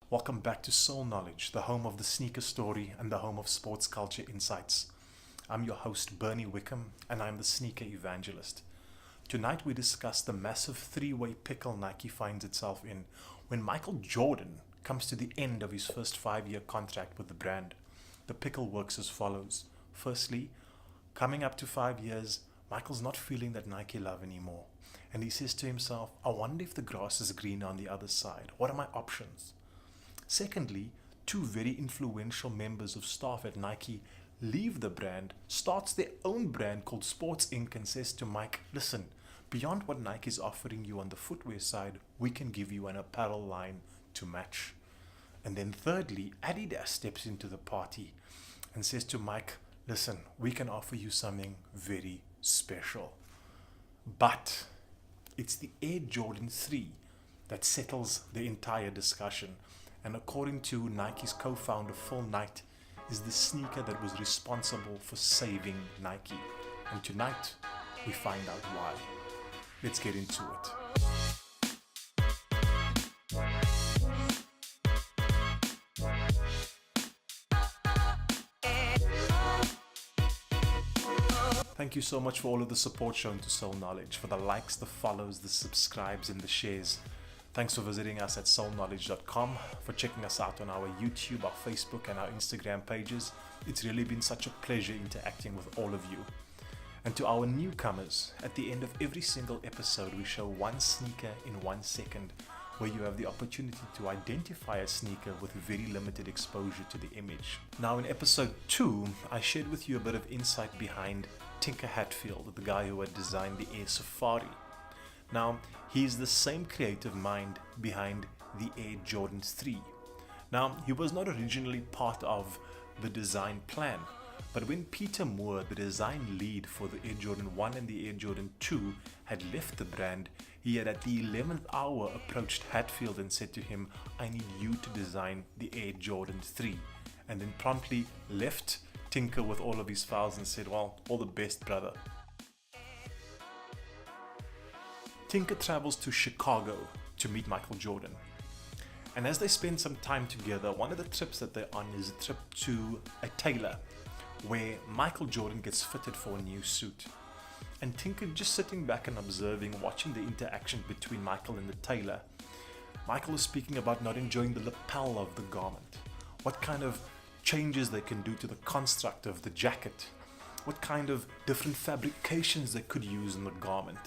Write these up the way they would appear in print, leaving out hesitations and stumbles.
Welcome back to Soul Knowledge, the home of the sneaker story and the home of sports culture insights. I'm your host, Bernie Wickham, and I'm the sneaker evangelist. Tonight we discuss the massive three-way pickle Nike finds itself in when Michael Jordan comes to the end of his first 5-year contract with the brand. The pickle works as follows. Firstly, coming up to 5 years, Michael's not feeling that Nike love anymore. And he says to himself, I wonder if the grass is greener on the other side. What are my options? Secondly, two very influential members of staff at Nike leave the brand, starts their own brand called Sports Inc. and says to Mike, listen, beyond what Nike is offering you on the footwear side, we can give you an apparel line to match. And then thirdly, Adidas steps into the party and says to Mike, listen, we can offer you something very special. But it's the Air Jordan 3 that settles the entire discussion. And according to Nike's co-founder Phil Knight, is the sneaker that was responsible for saving Nike. And tonight, we find out why. Let's get into it. Thank you so much for all of the support shown to Soul Knowledge, for the likes, the follows, the subscribes, and the shares. Thanks for visiting us at soulknowledge.com, for checking us out on our YouTube, our Facebook, and our Instagram pages. It's really been such a pleasure interacting with all of you. And to our newcomers, at the end of every single episode, we show one sneaker in 1 second, where you have the opportunity to identify a sneaker with very limited exposure to the image. Now in episode 2, I shared with you a bit of insight behind Tinker Hatfield, the guy who had designed the Air Safari. Now, he's the same creative mind behind the Air Jordan 3. Now, he was not originally part of the design plan, but when Peter Moore, the design lead for the Air Jordan 1 and the Air Jordan 2, had left the brand, he had at the 11th hour approached Hatfield and said to him, I need you to design the Air Jordan 3, and then promptly left Tinker with all of his files and said, well, all the best, brother. Tinker travels to Chicago to meet Michael Jordan. And as they spend some time together, one of the trips that they're on is a trip to a tailor, where Michael Jordan gets fitted for a new suit. And Tinker just sitting back and observing, watching the interaction between Michael and the tailor. Michael is speaking about not enjoying the lapel of the garment, what kind of changes they can do to the construct of the jacket, what kind of different fabrications they could use in the garment.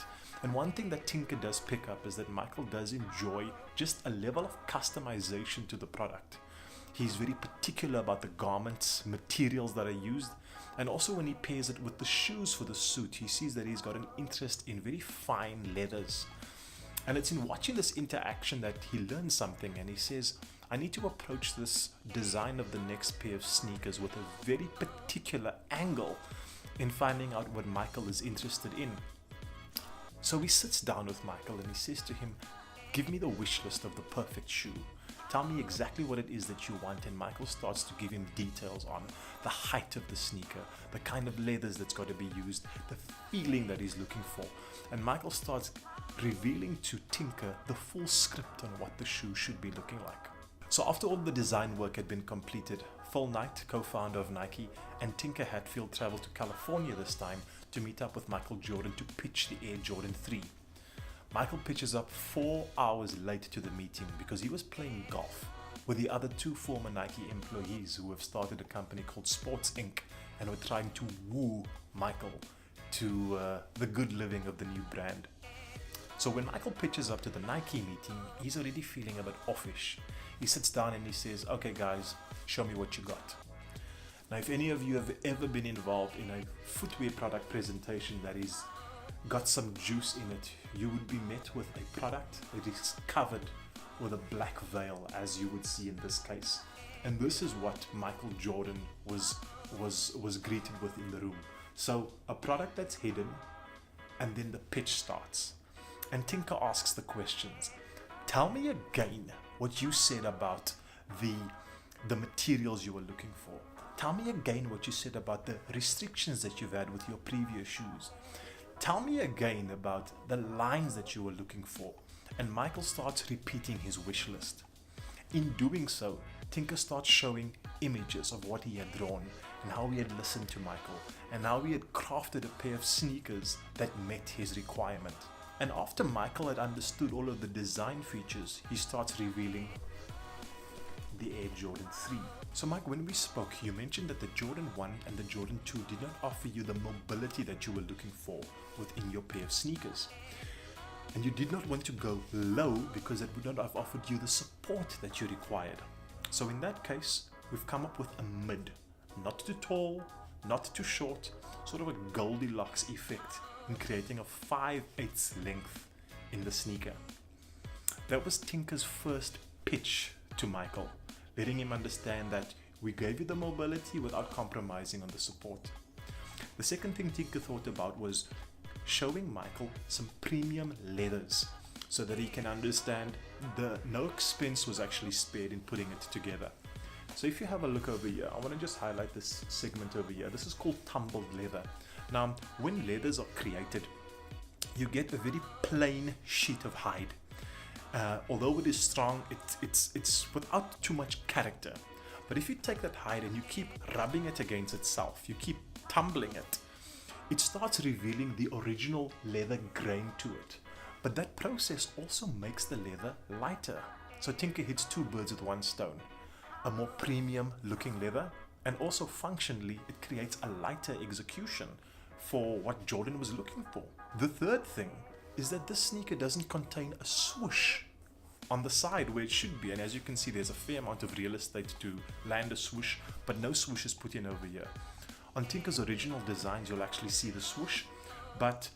And one thing that Tinker does pick up is that Michael does enjoy just a level of customization to the product. He's very particular about the garments, materials that are used, and also when he pairs it with the shoes for the suit, he sees that he's got an interest in very fine leathers. And it's in watching this interaction that he learns something, and he says, I need to approach this design of the next pair of sneakers with a very particular angle in finding out what Michael is interested in. So he sits down with Michael and he says to him, give me the wish list of the perfect shoe. Tell me exactly what it is that you want. And Michael starts to give him details on the height of the sneaker, the kind of leathers that's got to be used, the feeling that he's looking for. And Michael starts revealing to Tinker the full script on what the shoe should be looking like. So after all the design work had been completed, Phil Knight, co-founder of Nike, and Tinker Hatfield traveled to California this time to meet up with Michael Jordan to pitch the Air Jordan 3. Michael pitches up 4 hours late to the meeting because he was playing golf with the other 2 former Nike employees who have started a company called Sports Inc. and were trying to woo Michael to the good living of the new brand. So when Michael pitches up to the Nike meeting, he's already feeling a bit offish. He sits down and he says, okay guys, show me what you got. Now, if any of you have ever been involved in a footwear product presentation that is got some juice in it, you would be met with a product that is covered with a black veil, as you would see in this case. And this is what Michael Jordan was greeted with in the room. So a product that's hidden, and then the pitch starts. And Tinker asks the questions. Tell me again what you said about the materials you were looking for. Tell me again what you said about the restrictions that you've had with your previous shoes. Tell me again about the lines that you were looking for. And Michael starts repeating his wish list. In doing so, Tinker starts showing images of what he had drawn and how he had listened to Michael and how he had crafted a pair of sneakers that met his requirement. And after Michael had understood all of the design features, he starts revealing the Air Jordan 3. So Mike, when we spoke, you mentioned that the Jordan 1 and the Jordan 2 did not offer you the mobility that you were looking for within your pair of sneakers. And you did not want to go low because it would not have offered you the support that you required. So in that case, we've come up with a mid, not too tall, not too short, sort of a Goldilocks effect in creating a 5/8 length in the sneaker. That was Tinker's first pitch to Michael, letting him understand that we gave you the mobility without compromising on the support. The second thing Tinker thought about was showing Michael some premium leathers so that he can understand no expense was actually spared in putting it together. So if you have a look over here, I want to just highlight this segment over here. This is called tumbled leather. Now, when leathers are created, you get a very plain sheet of hide. Although it is strong, it's without too much character. But if you take that hide and you keep rubbing it against itself, you keep tumbling it, it starts revealing the original leather grain to it. But that process also makes the leather lighter. So Tinker hits two birds with one stone. A more premium looking leather, and also functionally it creates a lighter execution for what Jordan was looking for. The third thing is that this sneaker doesn't contain a swoosh on the side where it should be, and as you can see there's a fair amount of real estate to land a swoosh, but no swoosh is put in over here. On Tinker's original designs you'll actually see the swoosh, but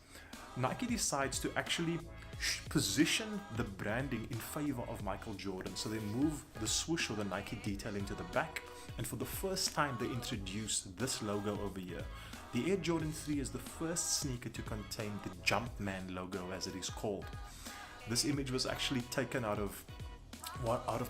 Nike decides to actually position the branding in favor of Michael Jordan. So they move the swoosh or the Nike detail into the back, and for the first time they introduce this logo over here. The Air Jordan 3 is the first sneaker to contain the Jumpman logo, as it is called. This image was actually taken out of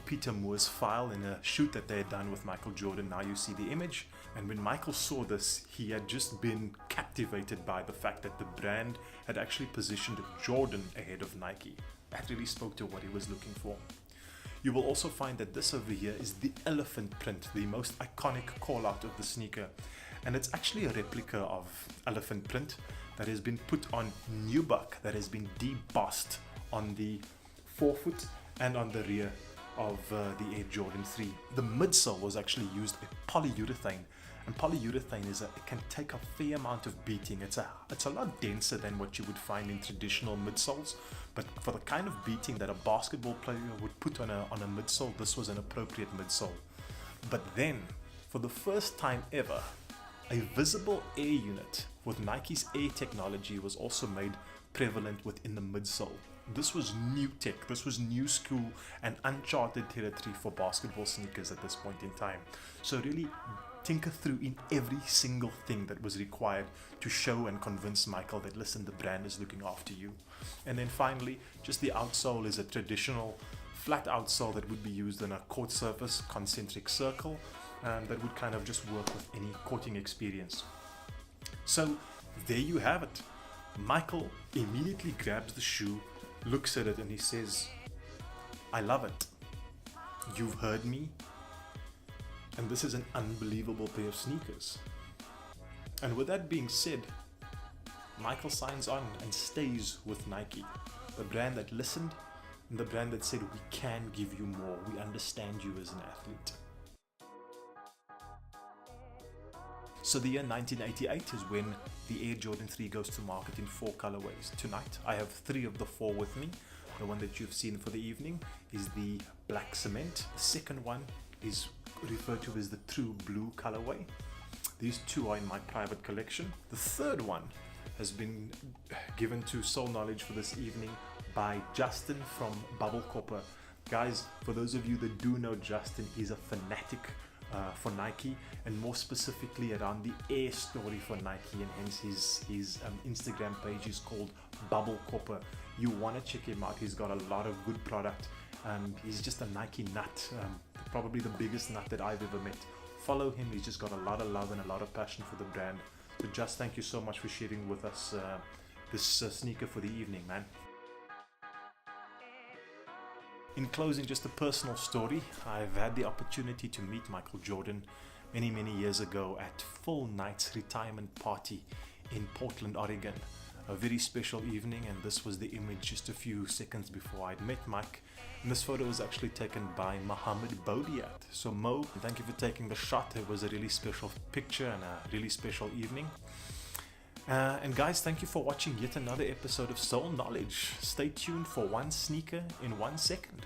Peter Moore's file in a shoot that they had done with Michael Jordan. Now you see the image, and when Michael saw this, he had just been captivated by the fact that the brand had actually positioned Jordan ahead of Nike. That really spoke to what he was looking for. You will also find that this over here is the elephant print, the most iconic call out of the sneaker. And it's actually a replica of elephant print that has been put on nubuck, that has been debossed on the forefoot and on the rear of the Air Jordan 3. The midsole was actually used a polyurethane, and polyurethane it can take a fair amount of beating. It's a lot denser than what you would find in traditional midsoles, but for the kind of beating that a basketball player would put on a midsole, this was an appropriate midsole. But then, for the first time ever, a visible air unit with Nike's air technology was also made prevalent within the midsole. This was new tech, this was new school and uncharted territory for basketball sneakers at this point in time. So really, Tinker threw in every single thing that was required to show and convince Michael that, listen, the brand is looking after you. And then finally, just the outsole is a traditional flat outsole that would be used on a court surface, concentric circle, that would kind of just work with any courting experience. So there you have it. Michael immediately grabs the shoe, looks at it, and he says, I love it. You've heard me. And this is an unbelievable pair of sneakers. And with that being said, Michael signs on and stays with Nike, the brand that listened and the brand that said, we can give you more. We understand you as an athlete. So the year 1988 is when the Air Jordan 3 goes to market in 4 colorways. Tonight I have 3 of the 4 with me. The one that you've seen for the evening is the black cement. The second one is referred to as the true blue colorway. These 2 are in my private collection. The third one has been given to Soul Knowledge for this evening by Justin from Bubble Copper. Guys, for those of you that do know Justin, he's a fanatic for Nike, and more specifically around the air story for Nike, and hence his Instagram page is called Bubble Copper. You want to check him out. He's got a lot of good product. He's just a Nike nut, probably the biggest nut that I've ever met. Follow him. He's just got a lot of love and a lot of passion for the brand. So just thank you so much for sharing with us this sneaker for the evening, man. In closing, just a personal story. I've had the opportunity to meet Michael Jordan many years ago at Full Night's retirement party in Portland, Oregon. A very special evening, and this was the image just a few seconds before I'd met Mike. And this photo was actually taken by Mohammed Bodiat. So Mo, thank you for taking the shot. It was a really special picture and a really special evening. And guys, thank you for watching yet another episode of Soul Knowledge. Stay tuned for one sneaker in 1 second.